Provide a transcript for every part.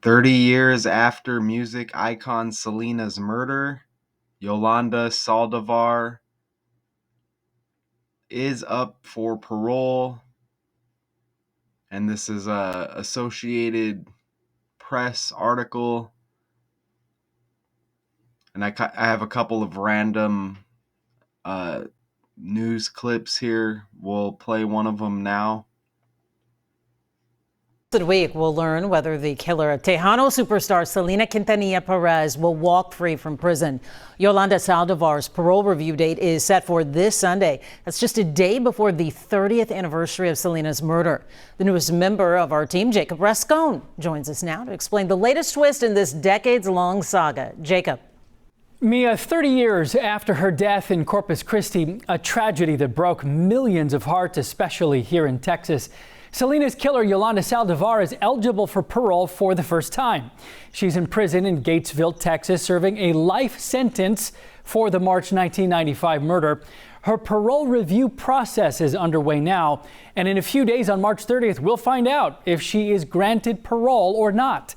30 years after music icon Selena's murder, Yolanda Saldívar is up for parole, and this is a Associated Press article. And I have a couple of random uh, news clips here. We'll play one of them now. This week, we'll learn whether the killer of Tejano superstar Selena Quintanilla-Pérez will walk free from prison. Yolanda Saldívar's parole review date is set for this Sunday. That's just a day before the 30th anniversary of Selena's murder. The newest member of our team, Jacob Rascon, joins us now to explain the latest twist in this decades-long saga. Jacob. Mia, 30 years after her death in Corpus Christi, a tragedy that broke millions of hearts, especially here in Texas. Selena's killer, Yolanda Saldívar, is eligible for parole for the first time. She's in prison in Gatesville, Texas, serving a life sentence for the March 1995 murder. Her parole review process is underway now, and in a few days on March 30th, we'll find out if she is granted parole or not.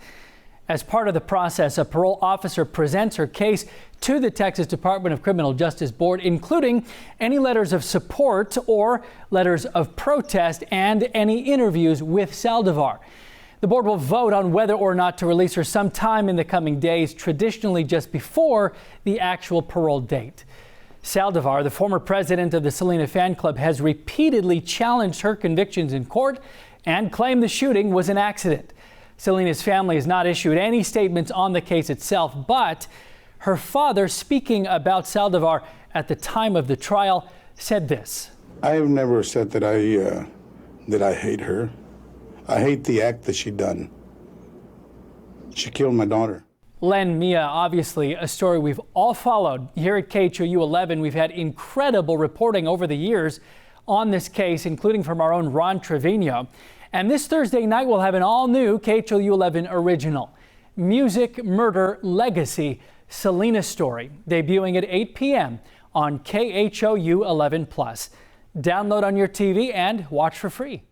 As part of the process, a parole officer presents her case to the Texas Department of Criminal Justice Board, including any letters of support or letters of protest and any interviews with Saldívar. The board will vote on whether or not to release her sometime in the coming days, traditionally just before the actual parole date. Saldívar, the former president of the Selena fan club, has repeatedly challenged her convictions in court and claimed the shooting was an accident. Selena's family has not issued any statements on the case itself, but her father, speaking about Saldívar at the time of the trial, said this. I have never said that I hate her. I hate the act that she done. She killed my daughter. Len, Mia, obviously a story we've all followed. Here at KHOU 11, we've had incredible reporting over the years on this case, including from our own Ron Trevino. And this Thursday night, we'll have an all-new KHOU 11 original, Music, Murder, Legacy, Selena's Story, debuting at 8 p.m. on KHOU 11+. Download on your TV and watch for free.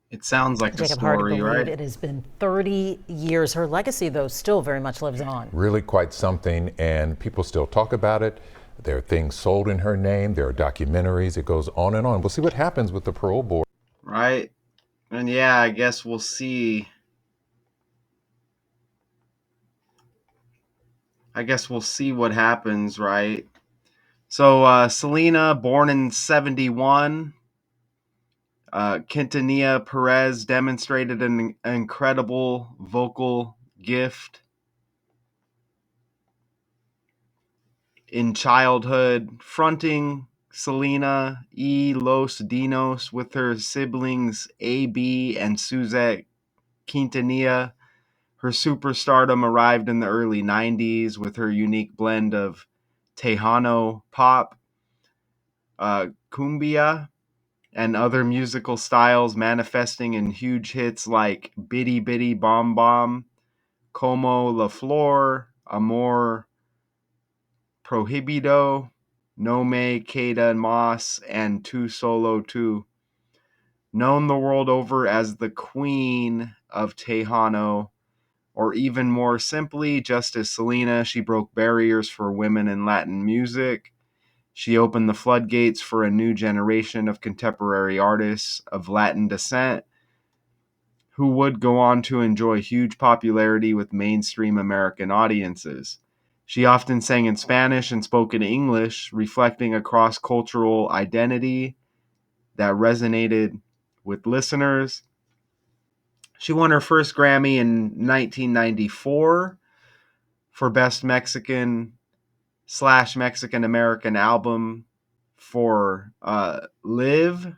It sounds like Jacob, a story, right? It has been 30 years. Her legacy, though, still very much lives on. Really quite something, and people still talk about it. There are things sold in her name. There are documentaries. It goes on and on. We'll see what happens with the parole board. Right. And yeah, I guess we'll see. What happens, right? So Selena, born in 71, Quintanilla-Pérez demonstrated an incredible vocal gift in childhood, fronting Selena y Los Dinos with her siblings A.B. and Suzette Quintanilla. Her superstardom arrived in the early 90s with her unique blend of Tejano pop, cumbia, and other musical styles, manifesting in huge hits like Bitty Bitty Bom Bom, Como La Flor, Amor Prohibido, No Me Queda Mas, and Tu Solo Tu. Known the world over as the Queen of Tejano, or even more simply, just as Selena, she broke barriers for women in Latin music. She opened the floodgates for a new generation of contemporary artists of Latin descent who would go on to enjoy huge popularity with mainstream American audiences. She often sang in Spanish and spoke in English, reflecting a cross-cultural identity that resonated with listeners. She won her first Grammy in 1994 for Best Mexican/Mexican American Album for Live.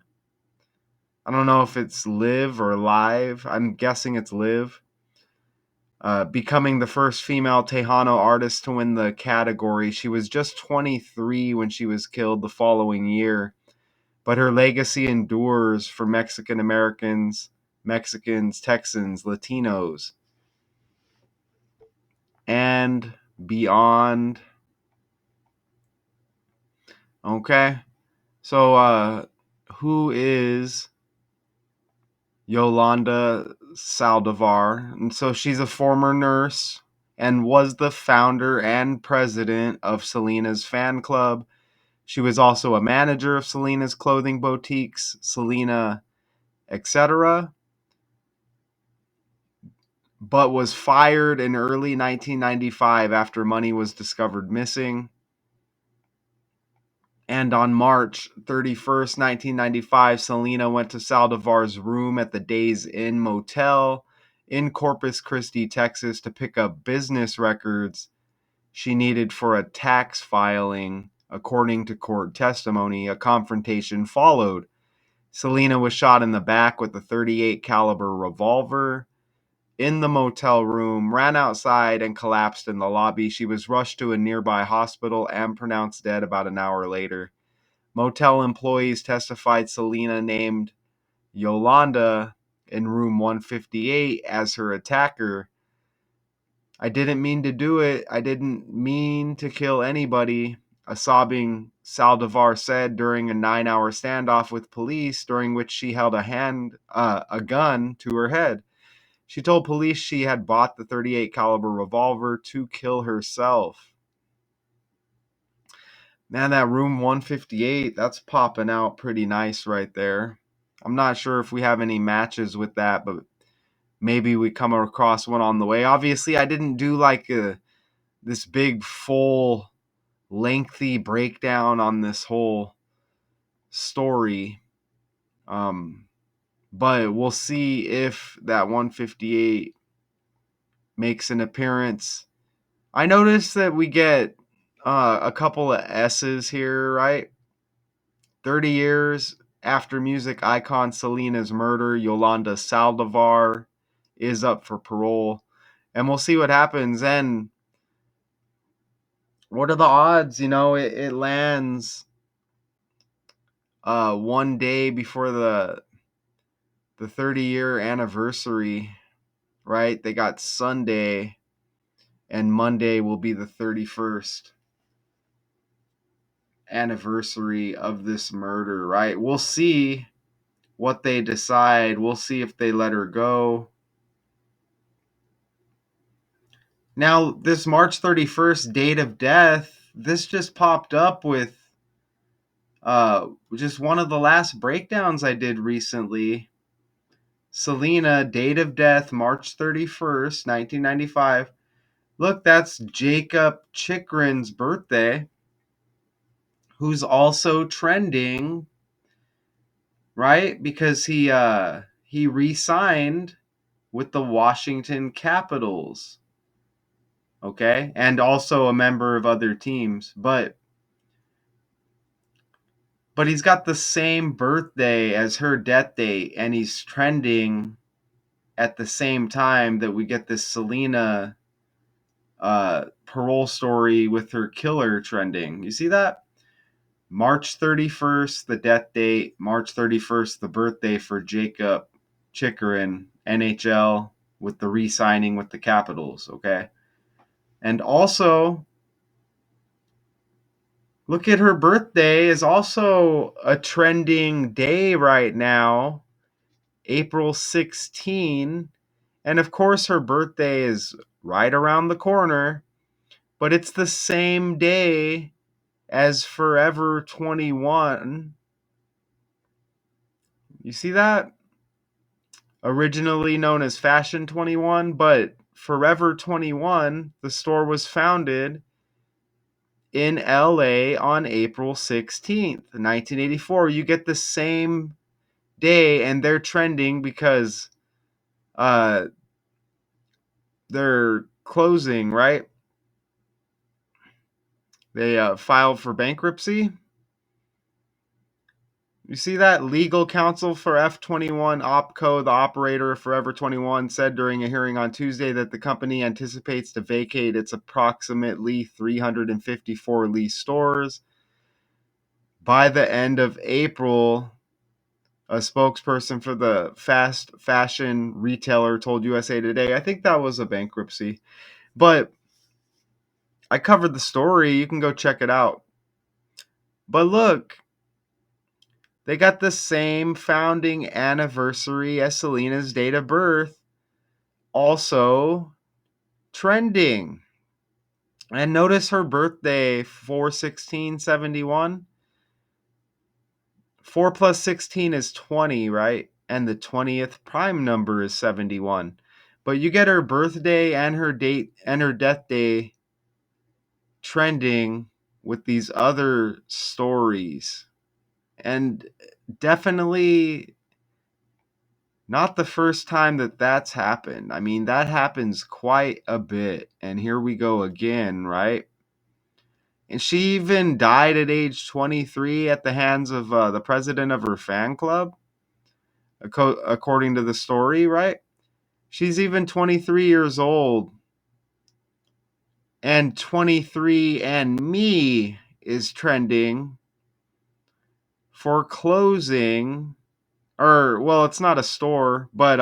I don't know if it's Live or Live. I'm guessing it's Live. Becoming the first female Tejano artist to win the category. She was just 23 when she was killed the following year, but her legacy endures for Mexican Americans, Mexicans, Texans, Latinos, and beyond. Okay, so who is Yolanda Saldívar. And so she's a former nurse and was the founder and president of Selena's fan club. She was also a manager of Selena's clothing boutiques, Selena, etc., but was fired in early 1995 after money was discovered missing. And on March 31st, 1995, Selena went to Saldívar's room at the Days Inn Motel in Corpus Christi, Texas, to pick up business records she needed for a tax filing. According to court testimony, a confrontation followed. Selena was shot in the back with a .38 caliber revolver in the motel room, ran outside, and collapsed in the lobby. She was rushed to a nearby hospital and pronounced dead about an hour later. Motel employees testified Selena named Yolanda in room 158 as her attacker. "I didn't mean to do it. I didn't mean to kill anybody," a sobbing Saldívar said during a 9-hour standoff with police, during which she held a gun to her head. She told police she had bought the .38 caliber revolver to kill herself. Man, that room 158, that's popping out pretty nice right there. I'm not sure if we have any matches with that, but maybe we come across one on the way. Obviously, I didn't do like this big, full, lengthy breakdown on this whole story. But we'll see if that 158 makes an appearance. I noticed that we get a couple of S's here, right? 30 years after music icon Selena's murder, Yolanda Saldívar is up for parole. And we'll see what happens. And what are the odds? It lands one day before the 30-year anniversary, right? They got Sunday, and Monday will be the 31st anniversary of this murder, right? We'll see what they decide. We'll see if they let her go. Now, this March 31st date of death, this just popped up with just one of the last breakdowns I did recently. Selena, date of death, March 31st, 1995. Look, that's Jacob Chikrin's birthday, who's also trending, right? Because he re-signed with the Washington Capitals. Okay? And also a member of other teams, but he's got the same birthday as her death date, and he's trending at the same time that we get this Selena parole story with her killer trending. You see that? March 31st, the death date. March 31st, the birthday for Jacob Chikrin, NHL, with the re-signing with the Capitals, okay? And also, look at her birthday is also a trending day right now, April 16. And of course, her birthday is right around the corner, but it's the same day as Forever 21. You see that? Originally known as Fashion 21, but Forever 21, the store was founded in LA on April 16th, 1984. You get the same day, and they're trending because they're closing, right? They filed for bankruptcy. You see that? Legal counsel for F21 OpCo, the operator of Forever 21, said during a hearing on Tuesday that the company anticipates to vacate its approximately 354 leased stores by the end of April. A spokesperson for the fast fashion retailer told USA Today. I think that was a bankruptcy. But I covered the story. You can go check it out. But look, They got the same founding anniversary as Selena's date of birth, also trending. And notice her birthday, 4/16/71. 4 plus 16 is 20, right? And the 20th prime number is 71. But you get her birthday and her date and her death day trending with these other stories. And definitely not the first time that that's happened. I mean, that happens quite a bit. And here we go again, right? And she even died at age 23 at the hands of the president of her fan club, according to the story, right? She's even 23 years old. And 23andMe is trending for closing, or, well, it's not a store, but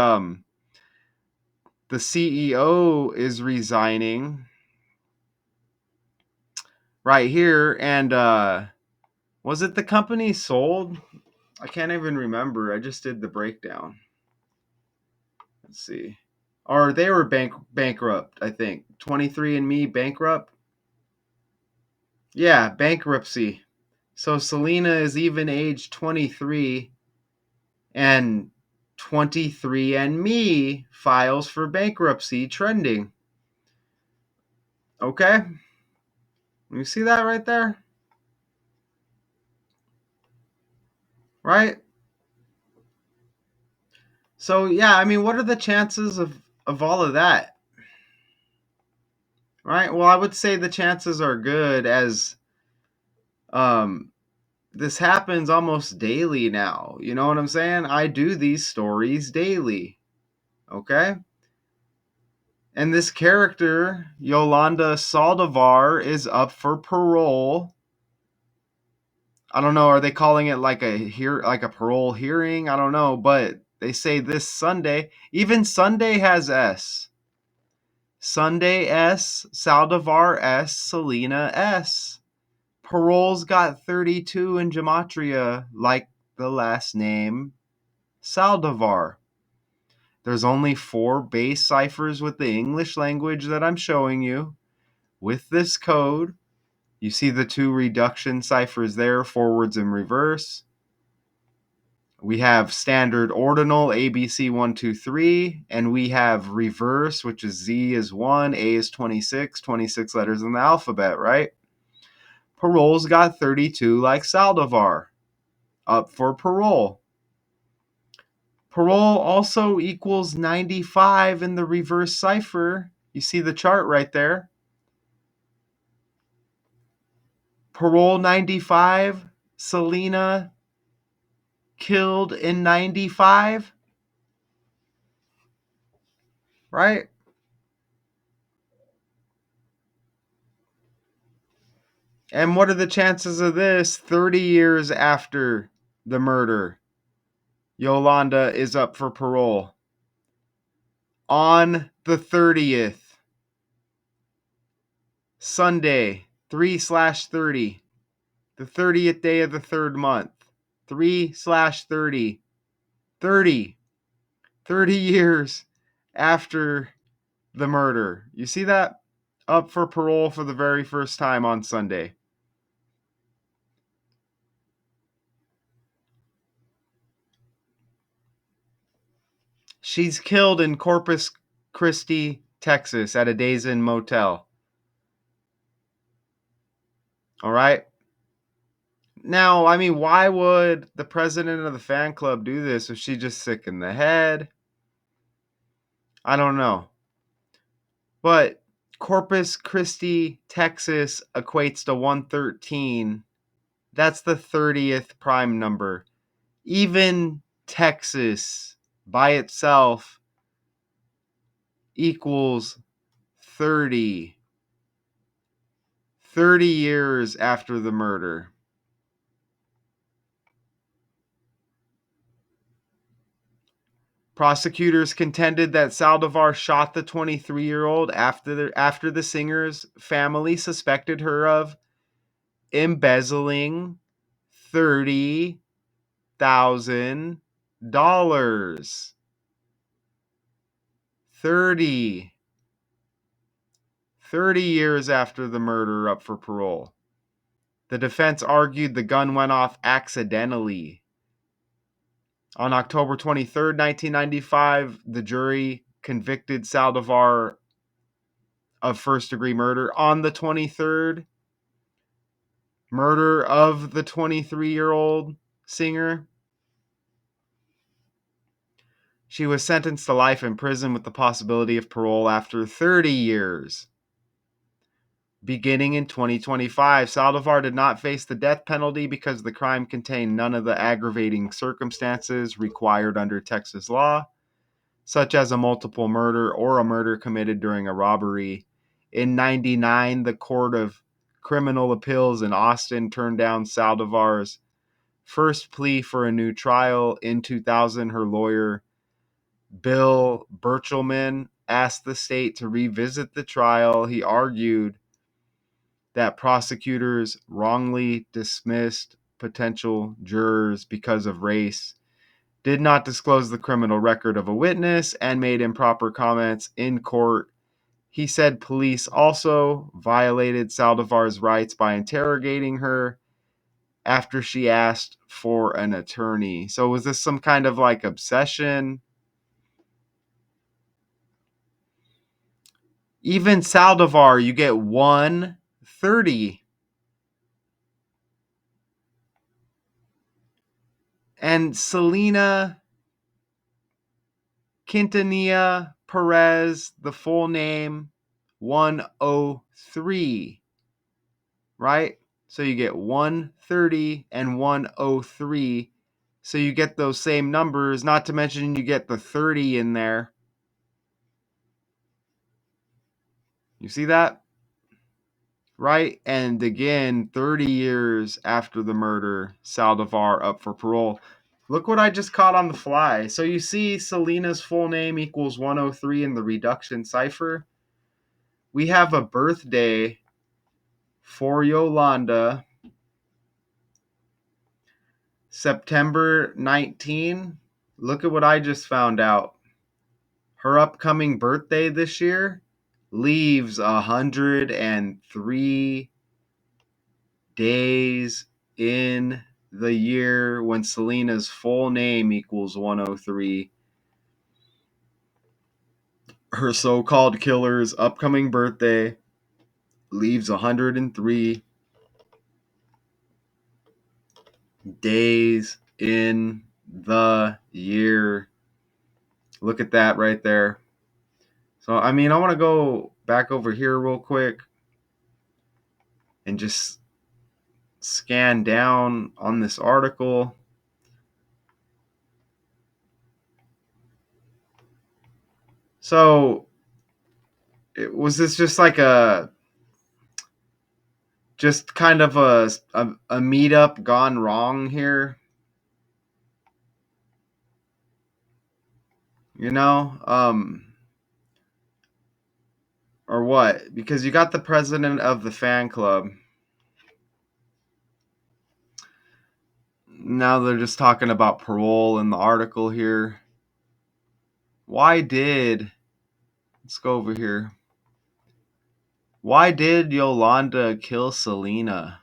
the CEO is resigning right here. And was it the company sold? I can't even remember. I just did the breakdown. Let's see. Or they were bankrupt, I think. 23andMe bankrupt? Yeah, bankruptcy. So Selena is even age 23, and 23andMe files for bankruptcy trending. Okay? You see that right there? Right? So, yeah, I mean, what are the chances of all of that? Right? Well, I would say the chances are good, as this happens almost daily now. You know what I'm saying? I do these stories daily. Okay? And this character, Yolanda Saldívar, is up for parole. I don't know, are they calling it like a parole hearing? I don't know, but they say this Sunday. Even Sunday has S. Sunday S, Saldívar S, Selena S. Parole's got 32 in gematria, like the last name Saldívar. There's only 4 base ciphers with the English language that I'm showing you. With this code, you see the 2 reduction ciphers there, forwards and reverse. We have standard ordinal ABC 1, 2, 3, and we have reverse, which is Z is 1, A is 26, 26 letters in the alphabet, right? Parole's got 32 like Saldívar, up for parole. Parole also equals 95 in the reverse cipher. You see the chart right there. Parole 95, Selena killed in 95, right? And what are the chances of this 30 years after the murder? Yolanda is up for parole. On the 30th, Sunday, 3/30, the 30th day of the 3rd month, 3/30, 30 years after the murder. You see that? Up for parole for the very first time on Sunday. She's killed in Corpus Christi, Texas, at a Days Inn motel. All right? Now, I mean, why would the president of the fan club do this? Was she just sick in the head? I don't know. But Corpus Christi, Texas equates to 113. That's the 30th prime number. Even Texas by itself equals 30. 30 years after the murder. Prosecutors contended that Saldívar shot the 23-year-old after the singer's family suspected her of embezzling $30 $30,000. 30 years after the murder, up for parole. The defense argued the gun went off accidentally. On October 23rd, 1995, the jury convicted Saldívar of first-degree murder. On the 23rd, murder of the 23-year-old singer. She was sentenced to life in prison with the possibility of parole after 30 years. Beginning in 2025, Saldívar did not face the death penalty because the crime contained none of the aggravating circumstances required under Texas law, such as a multiple murder or a murder committed during a robbery. In 1999, the Court of Criminal Appeals in Austin turned down Saldívar's first plea for a new trial. In 2000, her lawyer, Bill Burchelman, asked the state to revisit the trial. He argued that prosecutors wrongly dismissed potential jurors because of race, did not disclose the criminal record of a witness, and made improper comments in court. He said police also violated Saldívar's rights by interrogating her after she asked for an attorney. So was this some kind of like obsession? Even Saldívar, you get 130. And Selena Quintanilla-Pérez, the full name, 103, right? So you get 130 and 103. So you get those same numbers, not to mention you get the 30 in there. You see that? Right? And again, 30 years after the murder, Saldívar up for parole. Look what I just caught on the fly. So you see Selena's full name equals 103 in the reduction cipher. We have a birthday for Yolanda, September 19. Look at what I just found out. Her upcoming birthday this year leaves 103 days in the year when Selena's full name equals 103. Her so-called killer's upcoming birthday leaves 103 days in the year. Look at that right there. So, I mean, I want to go back over here real quick and just scan down on this article. So, was this just like just kind of a meetup gone wrong here? You know? Or what? Because you got the president of the fan club. Now they're just talking about parole in the article here. Let's go over here. Why did Yolanda kill Selena?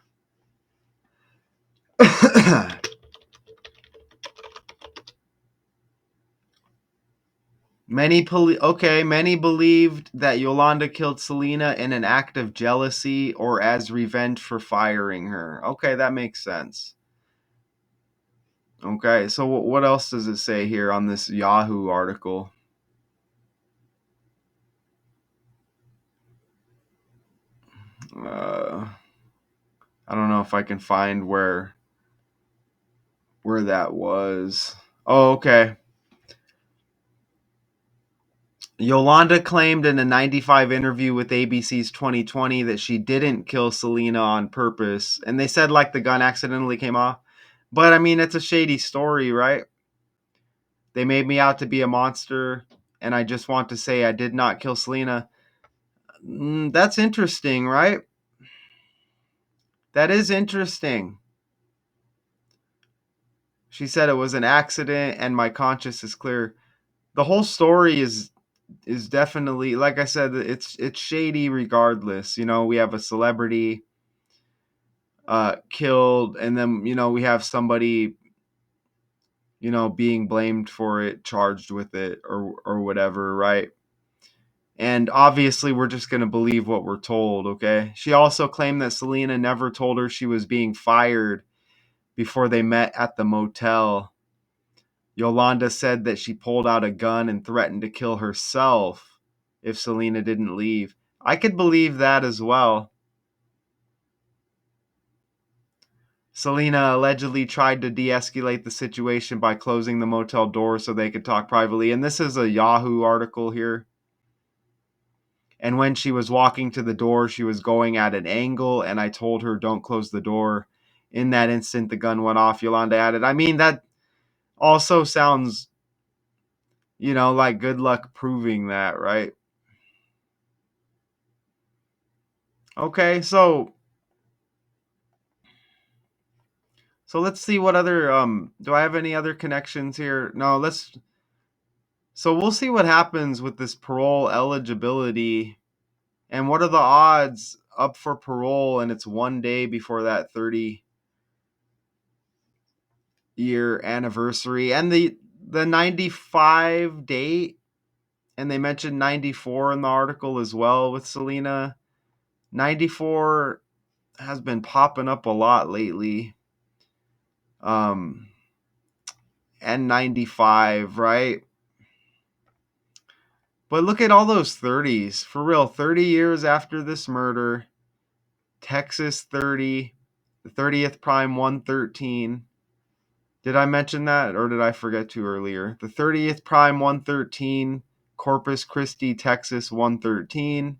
Many believed that Yolanda killed Selena in an act of jealousy or as revenge for firing her. Okay, that makes sense. Okay, so what else does it say here on this Yahoo article? I don't know if I can find where that was. Oh, okay. Yolanda claimed in a 95 interview with ABC's 2020 that she didn't kill Selena on purpose. And they said like the gun accidentally came off. But I mean, it's a shady story, right? They made me out to be a monster. And I just want to say I did not kill Selena. That's interesting, right? That is interesting. She said it was an accident and my conscience is clear. The whole story is definitely, like I said, it's shady regardless. You know, we have a celebrity killed, and then, you know, we have somebody, you know, being blamed for it, charged with it, or whatever, right? And obviously we're just going to believe what we're told, okay? She also claimed that Selena never told her she was being fired before they met at the motel. Yolanda said that she pulled out a gun and threatened to kill herself if Selena didn't leave. I could believe that as well. Selena allegedly tried to de-escalate the situation by closing the motel door so they could talk privately. And this is a Yahoo article here. And when she was walking to the door, she was going at an angle, and I told her, don't close the door. In that instant, the gun went off, Yolanda added. I mean, that also sounds, you know, like good luck proving that, right? Okay, so let's see what other do I have any other connections here? No, so we'll see what happens with this parole eligibility, and what are the odds up for parole, and it's one day before that 30-year anniversary, and the 95 date, and they mentioned 94 in the article as well with Selena. 94 has been popping up a lot lately. And 95, right? But look at all those 30s. For real, 30 years after this murder, Texas 30, the 30th prime 113. Did I mention that, or did I forget to earlier? The 30th prime 113, Corpus Christi, Texas 113.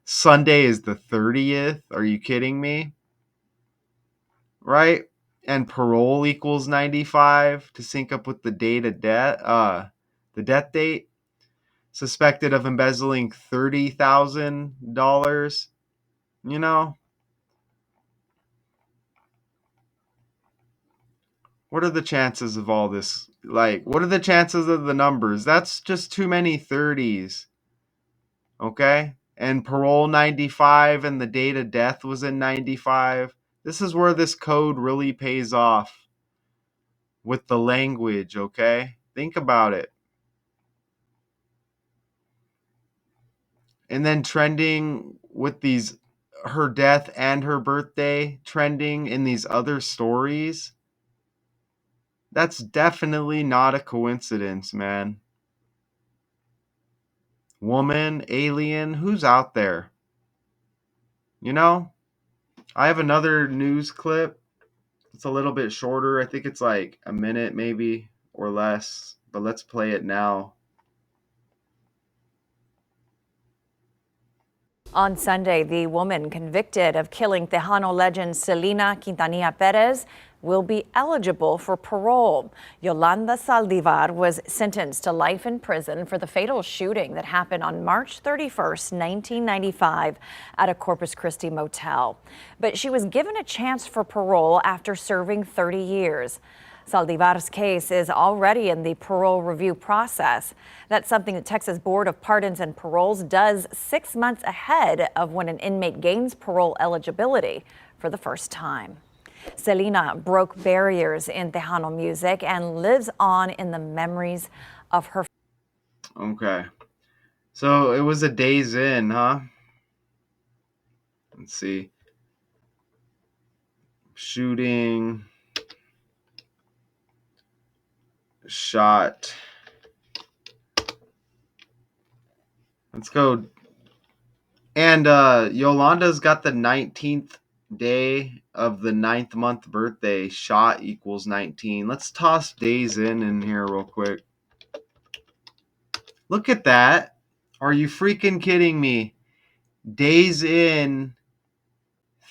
Sunday is the 30th. Are you kidding me? Right? And parole equals 95 to sync up with the date of death, the death date. Suspected of embezzling $30,000. You know, what are the chances of all this? Like, what are the chances of the numbers? That's just too many 30s. Okay? And parole 95 and the date of death was in 95. This is where this code really pays off with the language, okay? Think about it. And then trending with these, her death and her birthday trending in these other stories. That's definitely not a coincidence, man. Woman, alien, who's out there? You know? I have another news clip. It's a little bit shorter. I think it's like a minute maybe or less, but let's play it now. On Sunday, the woman convicted of killing Tejano legend Selena Quintanilla-Pérez will be eligible for parole. Yolanda Saldívar was sentenced to life in prison for the fatal shooting that happened on March 31st, 1995 at a Corpus Christi motel. But she was given a chance for parole after serving 30 years. Saldívar's case is already in the parole review process. That's something the Texas Board of Pardons and Paroles does 6 months ahead of when an inmate gains parole eligibility for the first time. Selena broke barriers in Tejano music and lives on in the memories of her. Okay. So it was a Days In, huh? Let's see. Shooting. Shot. Let's go. And Yolanda's got the 19th day of the 9th month birthday. Shot equals 19. Let's toss Days in here real quick. Look at that. Are you freaking kidding me? Days in,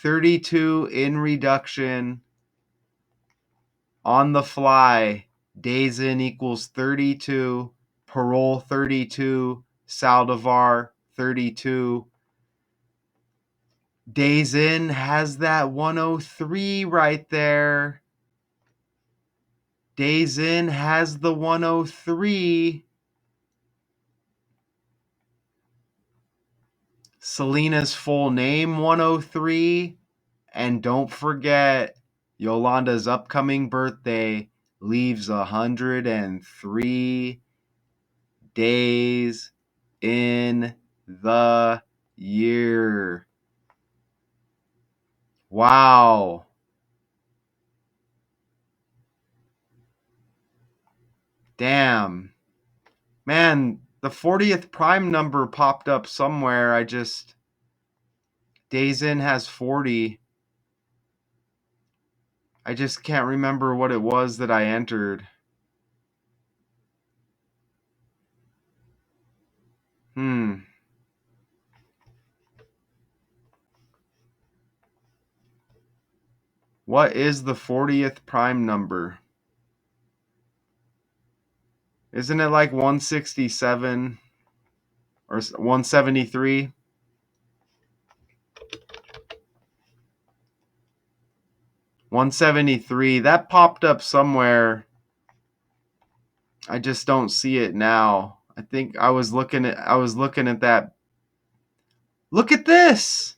32 in reduction, on the fly. Days in equals 32. Parole 32. Saldívar 32. Days in has that 103 right there. Days In has the 103. Selena's full name 103. And don't forget, Yolanda's upcoming birthday leaves 103 days in the year. Wow. Damn. Man, the 40th prime number popped up somewhere. Days In has 40. I just can't remember what it was that I entered. What is the 40th prime number? Isn't it like 167 or 173? 173. That popped up somewhere. I just don't see it now. I think I was looking at that. Look at this.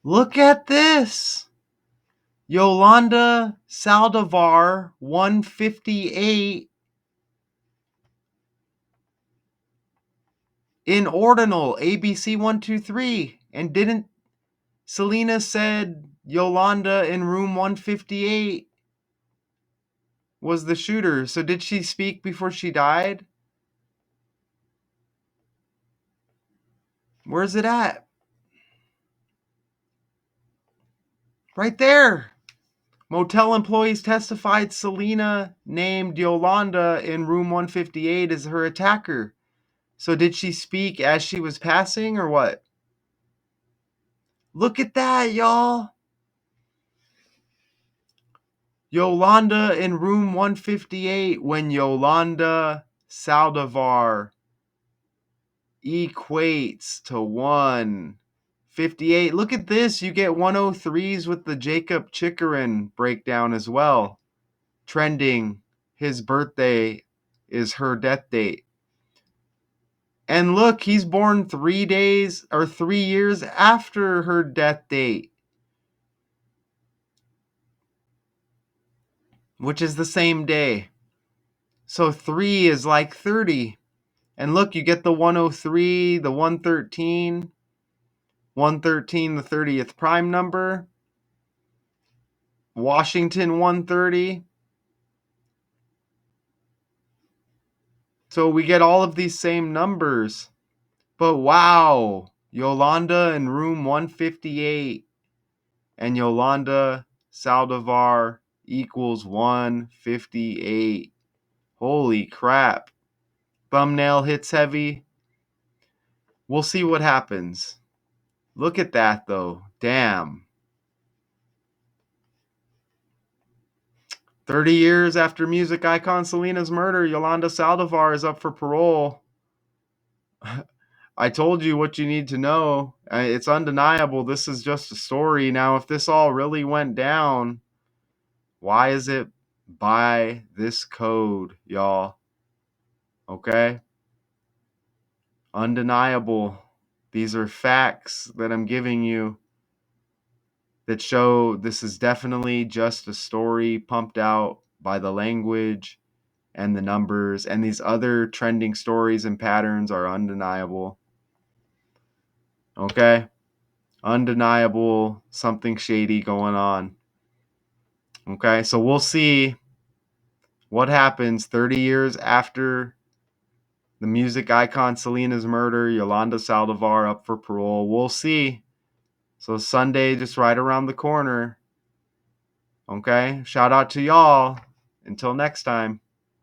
Look at this. Yolanda Saldívar 158 in ordinal ABC 123. And didn't Selena said Yolanda in room 158 was the shooter. So did she speak before she died? Where's it at? Right there. Motel employees testified Selena named Yolanda in room 158 as her attacker. So did she speak as she was passing or what? Look at that, y'all. Yolanda in room 158 when Yolanda Saldívar equates to 158. Look at this. You get 103s with the Jacob Chikrin breakdown as well. Trending. His birthday is her death date. And look, he's born 3 years after her death date, which is the same day. So 3 is like 30. And look, you get the 103, the 113, 113, the 30th prime number, Washington 130. So we get all of these same numbers. But wow, Yolanda in room 158 and Yolanda Saldívar equals 158. Holy crap. Thumbnail hits heavy. We'll see what happens. Look at that though. Damn. 30 years after music icon Selena's murder, Yolanda Saldívar is up for parole. I told you what you need to know. It's undeniable. This is just a story. Now, if this all really went down, why is it by this code, y'all? Okay? Undeniable. These are facts that I'm giving you that show this is definitely just a story pumped out by the language and the numbers, and these other trending stories and patterns are undeniable. Okay? Undeniable, something shady going on. Okay? So we'll see what happens 30 years after the music icon Selena's murder, Yolanda Saldívar up for parole. We'll see. So Sunday just right around the corner. Okay? Shout out to y'all. Until next time.